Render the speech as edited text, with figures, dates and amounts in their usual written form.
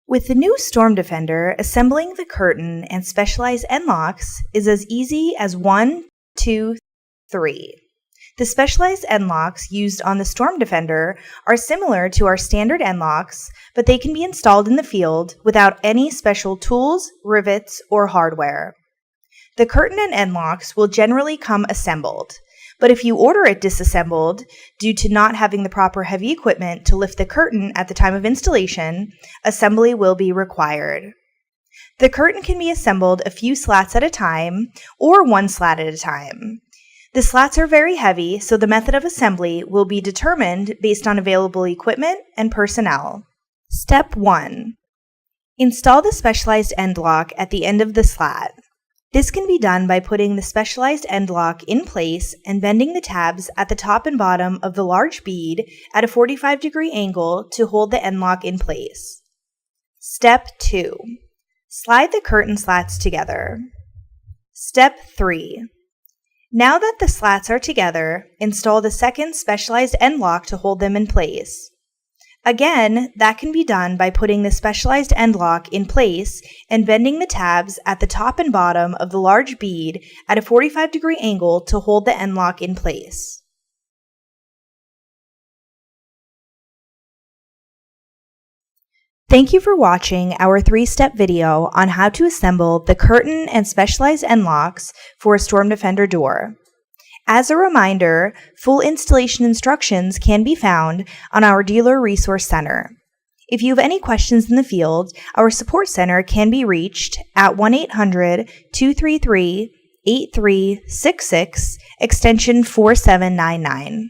With the new StormDefender, assembling the curtain and specialized end locks is as easy as 1, 2, 3. The specialized end locks used on the StormDefender are similar to our standard end locks, but they can be installed in the field without any special tools, rivets, or hardware. The curtain and end locks will generally come assembled, but if you order it disassembled due to not having the proper heavy equipment to lift the curtain at the time of installation, assembly will be required. The curtain can be assembled a few slats at a time or one slat at a time. The slats are very heavy, so the method of assembly will be determined based on available equipment and personnel. Step 1. Install the specialized end lock at the end of the slat. This can be done by putting the specialized end lock in place and bending the tabs at the top and bottom of the large bead at a 45-degree angle to hold the end lock in place. Step 2. Slide the curtain slats together. Step 3. Now that the slats are together, install the second specialized end lock to hold them in place. Again, that can be done by putting the specialized end lock in place and bending the tabs at the top and bottom of the large bead at a 45-degree angle to hold the end lock in place. Thank you for watching our 3-step video on how to assemble the curtain and specialized end locks for a StormDefender door. As a reminder, full installation instructions can be found on our Dealer Resource Center. If you have any questions in the field, our support center can be reached at 1-800-233-8366, extension 4799.